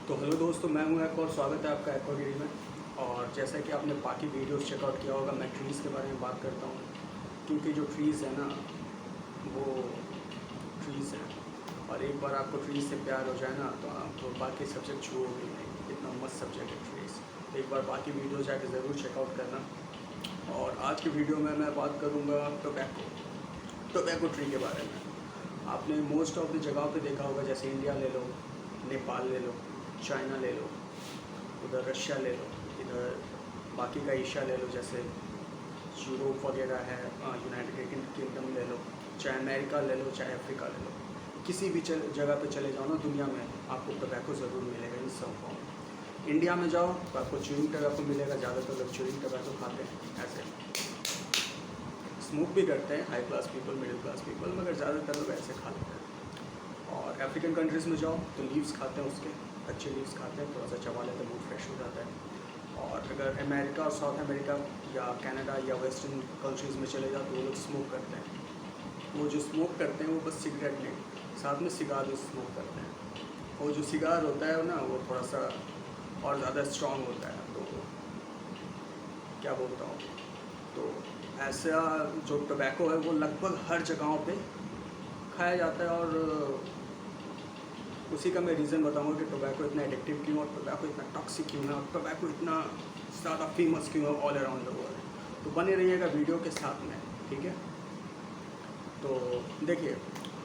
तो हेलो दोस्तों, मैं हूं एक और स्वागत है आपका एक्वागिरी में। और जैसा कि आपने बाकी वीडियोस चेकआउट किया होगा, मैं ट्रीज़ के बारे में बात करता हूं, क्योंकि जो ट्रीज़ है ना, वो ट्रीज़ हैं। और एक बार आपको ट्रीज़ से प्यार हो जाए ना, तो आप बाकी सब्जेक्ट छूओगे नहीं। इतना मस्त सब्जेक्ट है ट्रीज़। तो एक बार बाकी वीडियो जाके ज़रूर चेकआउट करना। और आज की वीडियो में मैं बात करूँगा टोबैको ट्री के बारे में। आपने मोस्ट ऑफ द जगहों पे देखा होगा, जैसे इंडिया ले लो, नेपाल ले लो, चाइना ले लो, उधर रशिया ले लो, इधर बाकी का एशिया ले लो, जैसे यूरोप वगैरह है, यूनाइटेड किंगडम ले लो, चाहे अमेरिका ले लो, चाहे अफ्रीका ले लो। किसी भी जगह पे चले जाओ ना दुनिया में, आपको टोबैको ज़रूर मिलेगा इन सब फॉर्म। इंडिया में जाओ तो आपको च्यूइंग टोबैको मिलेगा। ज़्यादातर लोग च्यूइंग टोबैको खाते हैं, ऐसे स्मोक भी करते हैं, high class people, middle class people, मगर ज़्यादातर लोग ऐसे खा लेते हैं। और अफ्रीकन कंट्रीज़ में जाओ तो लीव्स खाते हैं, उसके अच्छे लीव्स खाते हैं, थोड़ा सा चबा लेते हैं, मूड फ्रेश हो जाता है। और अगर अमेरिका और साउथ अमेरिका या कनाडा या वेस्टर्न कंट्रीज़ में चले जाओ तो वो लोग स्मोक करते हैं। वो जो स्मोक करते हैं वो बस सिगरेट नहीं, साथ में सिगार भी स्मोक करते हैं। वो जो सिगार होता है ना, वो थोड़ा सा और ज़्यादा स्ट्रॉन्ग होता है। तो क्या बोलता हूँ, तो ऐसा जो टोबैको है वो लगभग हर जगहों पे खाया जाता है। और उसी का मैं रीज़न बताऊंगा कि टोबैको इतना एडिक्टिव क्यों, और टोबैको इतना टॉक्सिक क्यों है, और टोबैको इतना ज़्यादा फेमस क्यों है ऑल अराउंड द वर्ल्ड। तो बने रहिएगा वीडियो के साथ में, ठीक है। तो देखिए,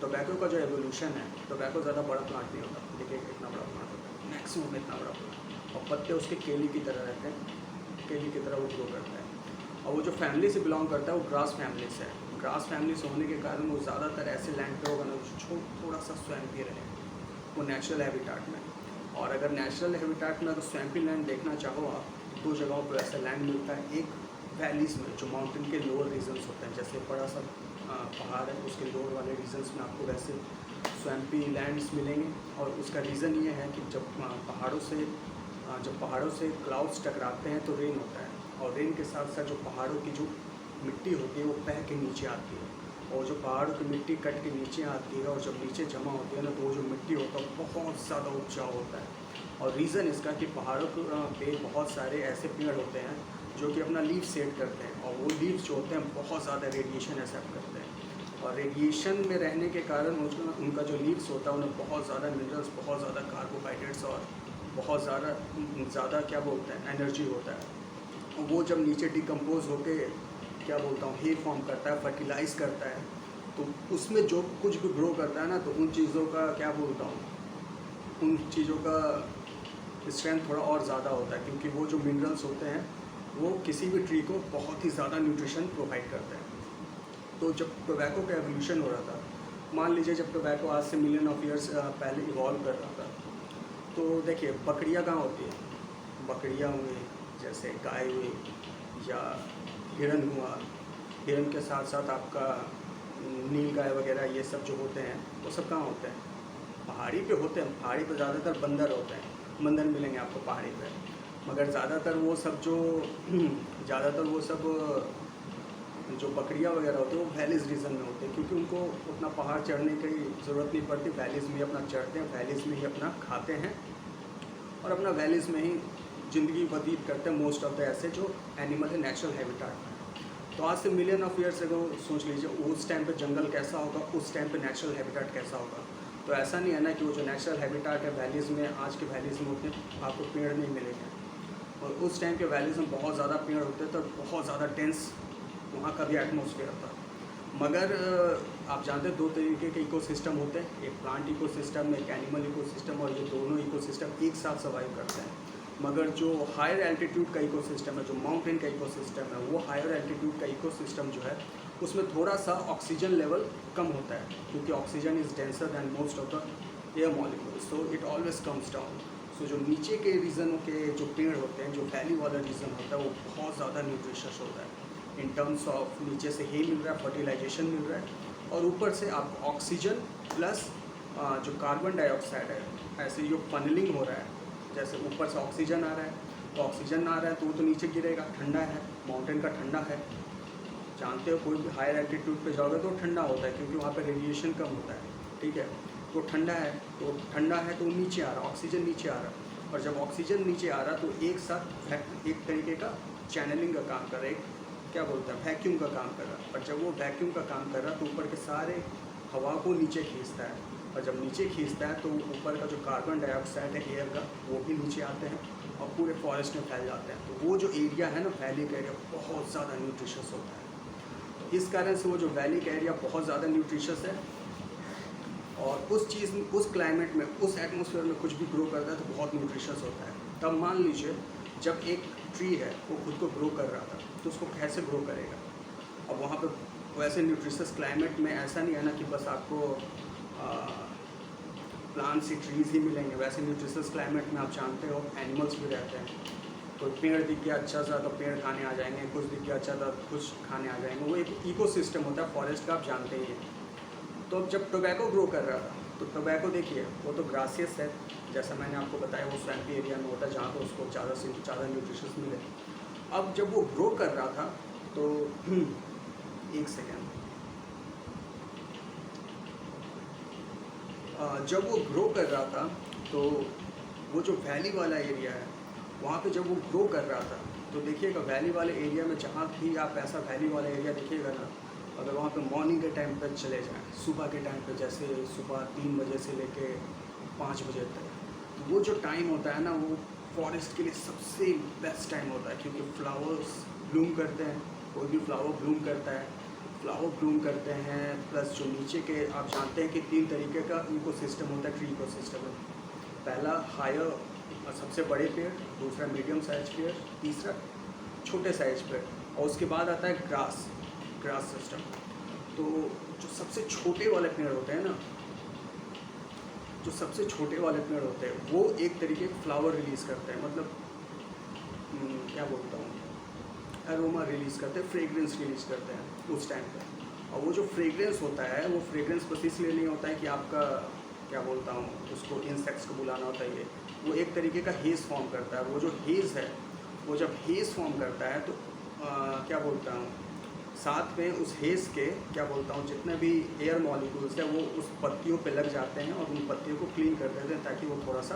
टोबैको का जो एवोल्यूशन है, टोबैको ज़्यादा बड़ा प्लांट नहीं होता। देखिए इतना बड़ा प्लांट होता है, मैक्सिमम इतना बड़ा प्लांट, और पत्ते उसके केली की तरह रहते हैं, केली की तरह वो ग्रो करता है। और वो जो फैमिली से बिलोंग करता है वो ग्रास फैमिली से है। ग्रास फैमिली से होने के कारण वो ज़्यादातर ऐसे लैंड पे होगा ना जो थोड़ा सा स्वैम्पी रहे, वो नेचुरल हैबिटाट में। और अगर नेचुरल हैबिटाट में अगर स्वैम्पी लैंड देखना चाहो आप, दो जगहों पर ऐसा लैंड मिलता है। एक वैलीज़ में, जो माउंटेन के लोअर रीजन्स होते हैं, जैसे बड़ा सा पहाड़ है, उसके लोअर वाले रीजन्स में आपको वैसे स्वैम्पी लैंड्स मिलेंगे। और उसका रीज़न ये है कि जब पहाड़ों से क्लाउड्स टकराते हैं तो रेन होता है, और रेन के साथ साथ जो पहाड़ों की जो मिट्टी होती है वो बह के नीचे आती है। और जो पहाड़ों की मिट्टी कट के नीचे आती है, और जब नीचे जमा होती है ना, तो वो जो मिट्टी होता है बहुत ज़्यादा उपजाऊ होता है। और रीज़न इसका कि पहाड़ों पे बहुत सारे ऐसे पेड़ होते हैं जो कि अपना लीव सेट करते हैं, और वो लीव्स जो होते हैं बहुत ज़्यादा रेडिएशन एक्सेप्ट करते हैं। और रेडिएशन में रहने के कारण उनका जो लीव्स होता है उन्हें बहुत ज़्यादा मिनरल्स, बहुत ज़्यादा कार्बोहाइड्रेट्स और बहुत ज़्यादा क्या बोलते हैं एनर्जी होता है। वो जब नीचे डिकम्पोज होके क्या बोलता हूँ हे फॉर्म करता है, फर्टिलाइज करता है, तो उसमें जो कुछ भी ग्रो करता है ना, तो उन चीज़ों का क्या बोलता हूँ, उन चीज़ों का स्ट्रेंथ थोड़ा और ज़्यादा होता है, क्योंकि वो जो मिनरल्स होते हैं वो किसी भी ट्री को बहुत ही ज़्यादा न्यूट्रिशन प्रोवाइड करते हैं। तो जब टोबैको का एवोल्यूशन हो रहा था, मान लीजिए जब टोबैको आज से मिलियन ऑफ ईयर्स पहले इवॉल्व कर रहा था, तो देखिए बकरियाँ कहाँ होती हैं, बकरियाँ हुई, जैसे गाय हुई, या हिरन हुआ। हिरन के साथ साथ आपका नील गाय वगैरह, ये सब जो होते हैं वो सब कहाँ होते हैं, पहाड़ी पे होते हैं। पहाड़ी पे ज़्यादातर बंदर होते हैं, बंदर मिलेंगे आपको पहाड़ी पे। मगर ज़्यादातर वो सब जो बकरियाँ वगैरह होती हैं वो वैलीज़ रीजन में होते हैं, क्योंकि उनको उतना पहाड़ चढ़ने की ज़रूरत नहीं पड़ती। वैलीज़ में ही अपना चढ़ते हैं, वैलीज़ में ही अपना खाते हैं, और अपना वैलीज़ में ही ज़िंदगी व्यतीत करते हैं मोस्ट ऑफ द ऐसे जो एनिमल है नेचुरल हैबिटाट में। तो आज से मिलियन ऑफ ईयर्स अगो सोच लीजिए, उस टाइम पे जंगल कैसा होगा, उस टाइम पे नेचुरल हैबिटाट कैसा होगा। तो ऐसा नहीं है ना कि वो जो नेचुरल हैबिटाट है वैलीज़ में, आज के वैलीज़ में उतने आपको पेड़ नहीं मिलेंगे, और उस टाइम के वैलीज़ में बहुत ज़्यादा पेड़ होते थे, और बहुत ज़्यादा डेंस वहाँ का भी एटमॉस्फेयर था। मगर आप जानते हैं दो तरीके के इकोसिस्टम होते हैं, एक प्लांट इकोसिस्टम, एक एनिमल इकोसिस्टम, और ये दोनों इकोसिस्टम एक साथ सर्वाइव करते हैं। मगर जो हायर एल्टीट्यूड का इकोसिस्टम है, जो माउंटेन का इकोसिस्टम है, वो हायर एल्टीट्यूड का इकोसिस्टम जो है उसमें थोड़ा सा ऑक्सीजन लेवल कम होता है, क्योंकि oxygen is denser than most of the air molecules, so it always comes down. So जो नीचे के रीजनों के जो पेड़ होते हैं, जो वैली वाला रीजन होता है, वो बहुत ज़्यादा न्यूट्रिशियस होता है इन टर्म्स ऑफ नीचे से हे मिल रहा है, फर्टिलाइजेशन मिल रहा है, और ऊपर से आपको ऑक्सीजन प्लस जो कार्बन डाइऑक्साइड है, ऐसे जो फनलिंग हो रहा है, जैसे ऊपर से ऑक्सीजन आ रहा है, तो ऑक्सीजन आ रहा है तो वो तो नीचे गिरेगा, ठंडा है, माउंटेन का ठंडा है। जानते हो कोई भी हायर एल्टीट्यूड पे जाओगे तो ठंडा होता है, क्योंकि वहाँ पे रेडिएशन कम होता है, ठीक है। तो ठंडा है तो नीचे आ रहा है, ऑक्सीजन नीचे आ रहा है, और जब ऑक्सीजन नीचे आ रहा तो एक साथ एक तरीके का चैनलिंग का काम कर रहा है, क्या बोलता है, वैक्यूम का काम कर रहा है। और जब वो वैक्यूम का काम कर रहा है तो ऊपर के सारे हवा को नीचे खींचता है, और जब नीचे खींचता है तो ऊपर का जो कार्बन डाइऑक्साइड है एयर का वो भी नीचे आते हैं और पूरे फॉरेस्ट में फैल जाते हैं। तो वो जो एरिया है ना, वैली का एरिया, बहुत ज़्यादा न्यूट्रिशियस होता है। तो इस कारण से वो जो वैली का एरिया बहुत ज़्यादा न्यूट्रिशियस है, और उस क्लाइमेट में, उस एटमॉस्फेयर में कुछ भी ग्रो करता है तो बहुत न्यूट्रिशियस होता है। तब मान लीजिए जब एक ट्री है वो खुद को ग्रो कर रहा था तो उसको कैसे ग्रो करेगा। अब वहाँ पे वैसे न्यूट्रिशियस क्लाइमेट में ऐसा नहीं है ना कि बस आपको प्लांट से ट्रीज़ ही मिलेंगे। वैसे न्यूट्रिशियस क्लाइमेट में आप जानते हो एनिमल्स भी रहते हैं। कोई पेड़ दिख गया अच्छा सा तो पेड़ खाने आ जाएंगे, कुछ दिख गया अच्छा था कुछ खाने आ जाएंगे। वो एक इकोसिस्टम होता है फॉरेस्ट का, आप जानते ही हैं। तो अब जब टोबैको ग्रो कर रहा था तो टोबैको देखिए वो तो ग्रासियस है, जैसा मैंने आपको बताया वो स्वैम्पी एरिया में होता है जहाँ पे उसको ज़्यादा से ज़्यादा न्यूट्रिशंस मिले। अब जब वो ग्रो कर रहा था तो एक सेकेंड, जब वो ग्रो कर रहा था तो वो जो वैली वाला एरिया है वहाँ पे जब वो ग्रो कर रहा था तो देखिएगा वैली वाले एरिया में जहाँ भी आप ऐसा वैली वाला एरिया देखिएगा ना, अगर वहाँ पे मॉर्निंग के टाइम पर चले जाएँ, सुबह के टाइम पे, जैसे सुबह 3 बजे से लेके 5 बजे तक, तो वो जो टाइम होता है ना वो फॉरेस्ट के लिए सबसे बेस्ट टाइम होता है, क्योंकि फ्लावर्स ब्लूम करते हैं। कोई भी फ्लावर ब्लूम करता है, फ्लावर ब्लूम करते हैं, प्लस जो नीचे के आप जानते हैं कि 3 तरीके का इकोसिस्टम होता है, ट्री इकोसिस्टम है। पहला हायर सबसे बड़े पेड़, दूसरा मीडियम साइज पेड़, तीसरा छोटे साइज पेड़, और उसके बाद आता है ग्रास सिस्टम। तो जो सबसे छोटे वाले पेड़ होते हैं ना, जो सबसे छोटे वाले पेड़ होते हैं वो एक तरीके के फ्लावर रिलीज़ करते हैं, मतलब क्या बोलता हूँ, एरोमा रिलीज़ करते हैं, फ्रेग्रेंस रिलीज़ करते हैं उस टाइम पे। और वो जो फ्रेग्रेंस होता है वो फ्रेग्रेंस बस इसलिए नहीं होता है कि आपका, क्या बोलता हूँ, उसको इंसेक्ट्स को बुलाना होता है, ये वो एक तरीके का हेज़ फॉर्म करता है। वो जो हेज़ है वो जब हेज़ फॉर्म करता है तो क्या बोलता हूँ, साथ में उस हेज़ के, क्या बोलता हूँ, जितने भी एयर मॉलिक्यूल्स हैं वो उस पत्तियों पे लग जाते हैं और उन पत्तियों को क्लीन कर देते हैं ताकि वो थोड़ा सा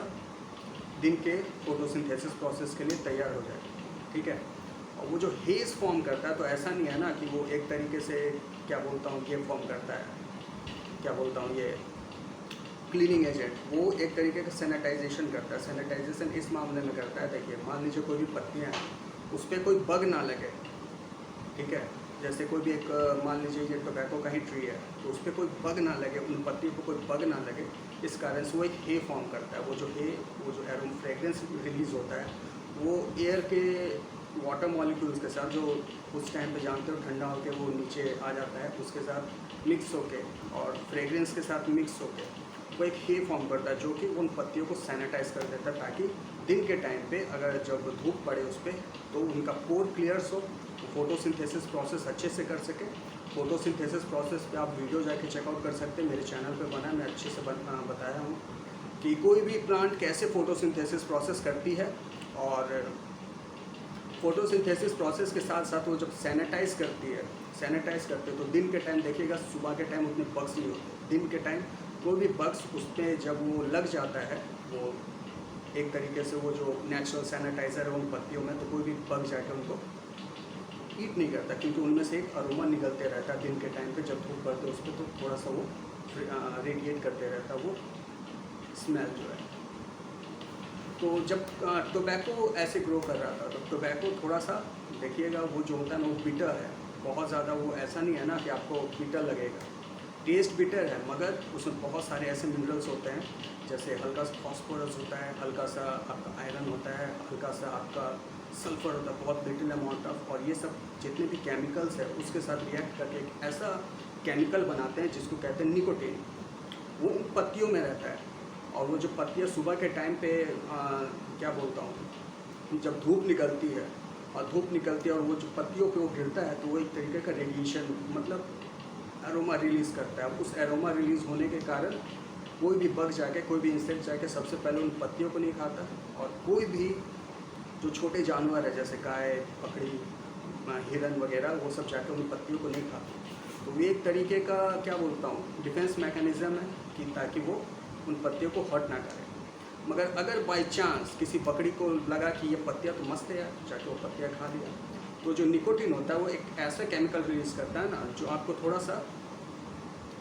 दिन के फोटोसिंथेसिस प्रोसेस के लिए तैयार हो जाए, ठीक है। और वो जो हेज़ फॉर्म करता है तो ऐसा नहीं है ना कि वो एक तरीके से, क्या बोलता हूँ, ये फॉर्म करता है, क्या बोलता हूँ, ये क्लीनिंग एजेंट, वो एक तरीके का सैनिटाइजेशन करता है। सैनिटाइजेशन इस मामले में करता है, देखिए मान लीजिए कोई भी पत्तियाँ हैं उस पर कोई बग ना लगे, ठीक है। जैसे कोई भी एक, मान लीजिए ये टोबैको का ही ट्री है तो उस पर कोई बग ना लगे, उन पत्तियों को कोई बग ना लगे, इस कारण से वो एक हे फॉर्म करता है। वो जो एरोम फ्रेग्रेंस रिलीज़ होता है वो एयर के वाटर मॉलिक्यूल्स के साथ, जो उस टाइम पे जानते हो ठंडा होकर वो नीचे आ जाता है, उसके साथ मिक्स होके और फ्रेग्रेंस के साथ मिक्स होके वो एक हे फॉर्म करता है, जो कि उन पत्तियों को सैनिटाइज कर देता है ताकि दिन के टाइम पे अगर जब धूप पड़े उस पर तो उनका पोर क्लियर्स हो, फोटोसिंथेसिस प्रोसेस अच्छे से कर सके। फोटोसिंथेसिस प्रोसेस पे आप वीडियो जाके चेकआउट कर सकते हैं, मेरे चैनल पे बना है, मैं अच्छे से बताया हूँ कि कोई भी प्लांट कैसे फोटोसिंथेसिस प्रोसेस करती है। और फोटोसिंथेसिस प्रोसेस के साथ साथ वो जब सैनिटाइज करते तो दिन के टाइम देखिएगा, सुबह के टाइम उतने बग्स नहीं होते, दिन के टाइम कोई भी बग्स उस पर जब वो लग जाता है, वो एक तरीके से वो जो नेचुरल सैनिटाइज़र है उन पत्तियों में, तो कोई भी बग जाके उनको ईट नहीं करता, क्योंकि उनमें से एक अरोमा निकलते रहता है दिन के टाइम पे, जब धूप पड़ते उस पर तो थोड़ा सा वो रेडिएट करते रहता है वो स्मेल जो है। तो जब टोबैको ऐसे ग्रो कर रहा था तो टोबैको थोड़ा सा देखिएगा, वो जो होता है ना वो बिटर है बहुत ज़्यादा। वो ऐसा नहीं है ना कि आपको बिटर लगेगा, टेस्ट बिटर है, मगर उसमें बहुत सारे ऐसे मिनरल्स होते हैं, जैसे हल्का सा फॉस्फोरस होता है, हल्का सा आपका आयरन होता है, हल्का सा आपका सल्फर होता है, बहुत लिटिल अमाउंट ऑफ, और ये सब जितने भी केमिकल्स है उसके साथ रिएक्ट करके एक ऐसा केमिकल बनाते हैं जिसको कहते हैं निकोटीन। वो उन पत्तियों में रहता है, और वो जो पत्तियाँ सुबह के टाइम पे क्या बोलता हूँ, जब धूप निकलती है और वो जो पत्तियों पे वो गिरता है तो वो एक तरीके का रेडिएशन, मतलब एरोमा रिलीज़ करता है। उस एरोमा रिलीज़ होने के कारण कोई भी बग जाके, कोई भी इंसेक्ट जाके सबसे पहले उन पत्तियों को नहीं खाता, और कोई भी जो छोटे जानवर है जैसे गाय, बकरी, हिरन वगैरह, वो सब जाके उन पत्तियों को नहीं खाते। तो ये एक तरीके का, क्या बोलता हूँ, डिफेंस मैकेनिज़्म है कि ताकि वो उन पत्तियों को हर्ट ना करें। मगर अगर बाई चांस किसी बकरी को लगा कि ये पत्तियाँ तो मस्त है यार, जाके वो पत्तियाँ खा लिया, तो जो निकोटिन होता है वो एक ऐसा केमिकल रिलीज़ करता है ना जो आपको थोड़ा सा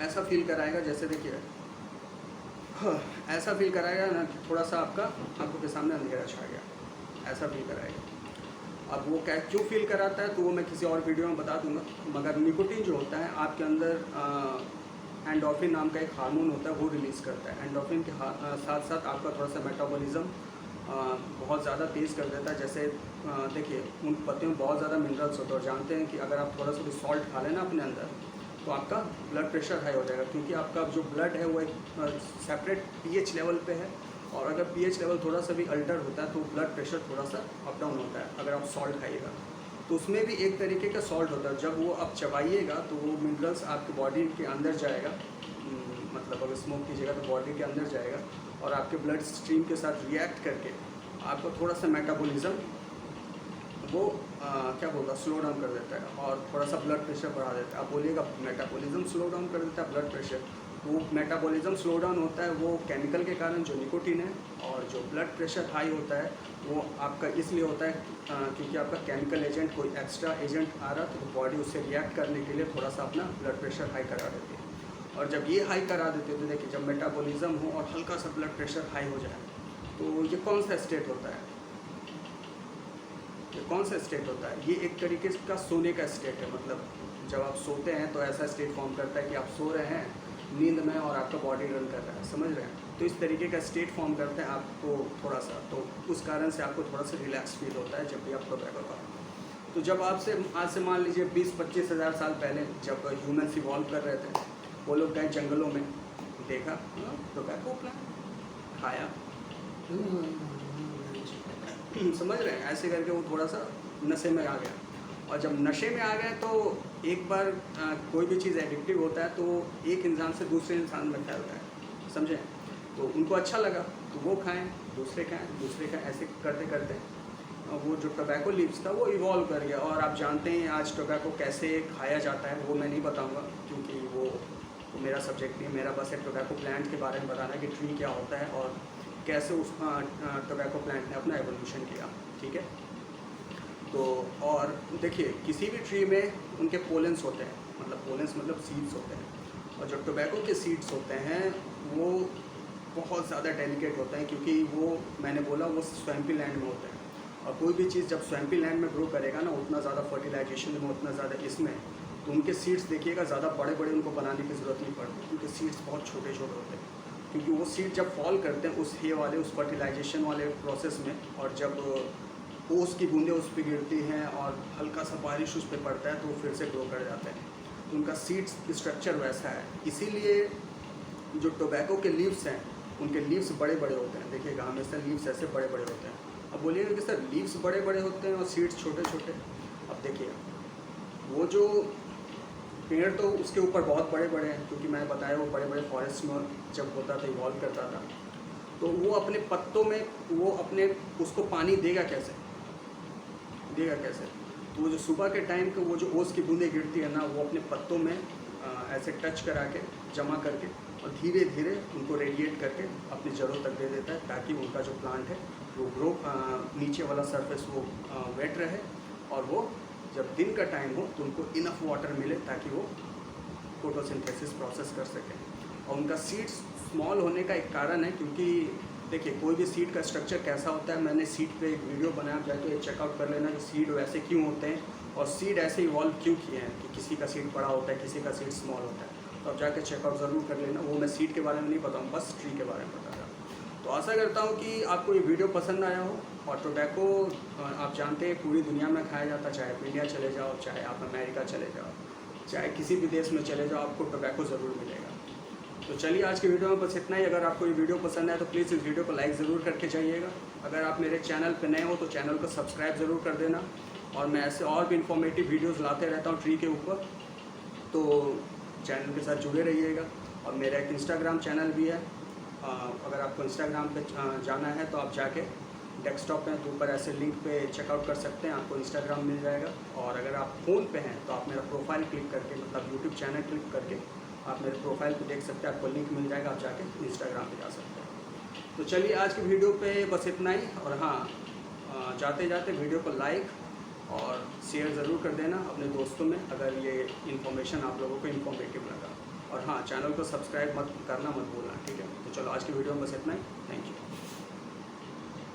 ऐसा फील कराएगा, जैसे देखिए हाँ, ऐसा फील कराएगा ना कि थोड़ा सा आपका आंखों के सामने अंधेरा छा गया, ऐसा फील कराएगा। अब वो क्या क्यों फील कराता है तो वो मैं किसी और वीडियो में बता दूंगा। मगर निकोटिन जो होता है आपके अंदर एंडोर्फिन नाम का एक हार्मोन होता है, वो रिलीज़ करता है। एंडोर्फिन के साथ साथ आपका थोड़ा सा मेटाबॉलिज्म बहुत ज़्यादा तेज़ कर देता है। जैसे देखिए उन पत्तियों में बहुत ज़्यादा मिनरल्स होते हैं, और जानते हैं कि अगर आप थोड़ा सा भी सॉल्ट खा लेना अपने अंदर तो आपका ब्लड प्रेशर हाई हो जाएगा, क्योंकि आपका जो ब्लड है वो एक सेपरेट पीएच लेवल पे है, और अगर पीएच लेवल थोड़ा सा भी अल्टर होता है तो ब्लड प्रेशर थोड़ा सा अप डाउन होता है अगर आप सॉल्ट खाइएगा। तो उसमें भी एक तरीके का सॉल्ट होता है, जब वो आप चबाइएगा तो वो मिनरल्स आपके बॉडी के अंदर जाएगा, मतलब अगर स्मोक कीजिएगा तो बॉडी के अंदर जाएगा और आपके ब्लड स्ट्रीम के साथ रिएक्ट करके आपको थोड़ा सा मेटाबॉलिज्म वो क्या बोलता है स्लो डाउन कर देता है और थोड़ा सा ब्लड प्रेशर बढ़ा देता है। आप बोलिएगा मेटाबॉलिज्म स्लो डाउन कर देता है ब्लड प्रेशर, तो वो मेटाबॉलिज्म स्लो डाउन होता है वो केमिकल के कारण जो निकोटिन है, और जो ब्लड प्रेशर हाई होता है वो आपका इसलिए होता है क्योंकि आपका केमिकल एजेंट कोई एक्स्ट्रा एजेंट आ रहा तो बॉडी उससे रिएक्ट करने के लिए थोड़ा सा अपना ब्लड प्रेशर हाई करा देती है। और जब ये हाई करा देते हैं तो देखिए जब मेटाबॉलिज्म हो और हल्का सा ब्लड प्रेशर हाई हो जाए तो ये कौन सा स्टेट होता है, ये कौन सा स्टेट होता है, ये एक तरीके का सोने का स्टेट है। मतलब जब आप सोते हैं तो ऐसा स्टेट फॉर्म करता है कि आप सो रहे हैं नींद में और आपका बॉडी रन कर रहा है, समझ रहे हैं। तो इस तरीके का स्टेट फॉर्म करते हैं आपको थोड़ा सा, तो उस कारण से आपको थोड़ा सा रिलैक्स फील होता है जब भी आप टोबैको खाओ। तो जब आपसे आज से मान लीजिए 20-25 हज़ार साल पहले जब ह्यूमन्स इवॉल्व कर रहे थे, वो लोग गए जंगलों में, देखा टोबैको प्लांट खाया, समझ रहे हैं, ऐसे करके वो थोड़ा सा नशे में आ गया। और जब नशे में आ गए तो एक बार कोई भी चीज़ एडिक्टिव होता है तो एक इंसान से दूसरे इंसान में फैलता है, समझे। तो उनको अच्छा लगा तो वो खाएं, दूसरे खाएं, दूसरे खाएं, ऐसे करते करते वो जो टोबैको लीव्स था वो इवॉल्व कर गया। और आप जानते हैं आज टोबैको कैसे खाया जाता है वो मैं नहीं बताऊंगा, क्योंकि वो मेरा सब्जेक्ट नहीं है। मेरा बस एक टोबैको प्लांट के बारे में बताना है कि ट्री क्या होता है और कैसे उस टोबैको प्लांट ने अपना एवोल्यूशन किया, ठीक है। तो और देखिए किसी भी ट्री में उनके पोलेंस होते हैं, मतलब पोलेंस मतलब सीड्स होते हैं, और जो टोबैको के सीड्स होते हैं वो बहुत ज़्यादा डेलिकेट होते हैं, क्योंकि वो मैंने बोला वो स्वैम्पी लैंड में होते हैं। और कोई भी चीज़ जब स्वैम्पी लैंड में ग्रो करेगा ना, उतना ज़्यादा फर्टिलाइजेशन में, उतना ज़्यादा इसमें, तो उनके सीड्स देखिएगा ज़्यादा बड़े बड़े उनको बनाने की ज़रूरत नहीं पड़ती, उनके सीड्स बहुत छोटे छोटे होते हैं। क्योंकि वो सीड जब फॉल करते हैं उस हे वाले उस फर्टिलाइजेशन वाले प्रोसेस में, और जब ओस की बूंदें उस पर गिरती हैं और हल्का सा बारिश उस पर पड़ता है तो वो फिर से ग्रो कर जाते हैं। तो उनका सीड्स स्ट्रक्चर वैसा है, इसीलिए जो टोबैको के लीव्स हैं उनके लीव्स बड़े बड़े होते हैं। देखिएगा हमेशा लीव्स ऐसे बड़े बड़े होते हैं। अब बोलिएगा कि सर लीव्स बड़े बड़े होते हैं और सीड्स छोटे छोटे, अब देखिए वो जो पेड़ तो उसके ऊपर बहुत बड़े बड़े हैं, क्योंकि मैंने बताया वो बड़े बड़े फॉरेस्ट में जब होता था इवॉल्व करता था, तो वो अपने पत्तों में वो अपने उसको पानी देगा कैसे, देगा कैसे। तो वो जो सुबह के टाइम पे वो जो ओस की बूंदें गिरती है ना, वो अपने पत्तों में ऐसे टच करा के जमा करके और धीरे धीरे उनको रेडिएट करके अपनी जड़ों तक दे देता है, ताकि उनका जो प्लांट है वो ग्रो नीचे वाला सरफेस वो वेट रहे, और वो जब दिन का टाइम हो तो उनको इनफ वाटर मिले ताकि वो फोटोसिंथेसिस प्रोसेस कर सकें। और उनका सीड्स स्मॉल होने का एक कारण है, क्योंकि देखिए कोई भी सीड का स्ट्रक्चर कैसा होता है, मैंने सीड पे एक वीडियो बनाया जाए तो ये चेकआउट कर लेना कि सीड वैसे क्यों होते हैं और सीड ऐसे इवॉल्व क्यों किए हैं, कि किसी का सीड बड़ा होता है किसी का सीड स्मॉल होता है। तो आप जाके चेकआउट ज़रूर कर लेना। वो मैं सीड के बारे में नहीं बताऊँ, बस ट्री के बारे में बता रहा हूँ। तो आशा करता हूँ कि आपको ये वीडियो पसंद आया हो। और टोबैको आप जानते हैं पूरी दुनिया में खाया जाता है, चाहे आप इंडिया चले जाओ, चाहे आप अमेरिका चले जाओ, चाहे किसी भी देश में चले जाओ, आपको टोबैको ज़रूर मिलेगा। तो चलिए आज की वीडियो में बस इतना ही। अगर आपको ये वीडियो पसंद आए तो प्लीज़ इस वीडियो को लाइक ज़रूर करके जाइएगा। अगर आप मेरे चैनल पर नए हो तो चैनल को सब्सक्राइब ज़रूर कर देना, और मैं ऐसे और भी इन्फॉर्मेटिव वीडियोज़ लाते रहता हूँ ट्री के ऊपर, तो चैनल के साथ जुड़े रहिएगा। और मेरा एक इंस्टाग्राम चैनल भी है, अगर आपको इंस्टाग्राम पे जाना है तो आप जाके डेस्कटॉप पे तो ऊपर ऐसे लिंक पे चेकआउट कर सकते हैं, आपको इंस्टाग्राम मिल जाएगा। और अगर आप फ़ोन पे हैं तो आप मेरा प्रोफाइल क्लिक करके, मतलब यूट्यूब चैनल क्लिक करके आप मेरे प्रोफाइल पे देख सकते हैं, आपको लिंक मिल जाएगा, आप जाके इंस्टाग्राम पे जा सकते हैं। तो चलिए आज की वीडियो पे बस इतना ही। और हाँ, जाते जाते वीडियो को लाइक और शेयर ज़रूर कर देना अपने दोस्तों में, अगर ये इन्फॉर्मेशन आप लोगों को इन्फॉर्मेटिव लगा। और हाँ, चैनल को सब्सक्राइब करना मत भूलना, ठीक है। तो चलो आज की वीडियो में बस इतना ही। Thank you.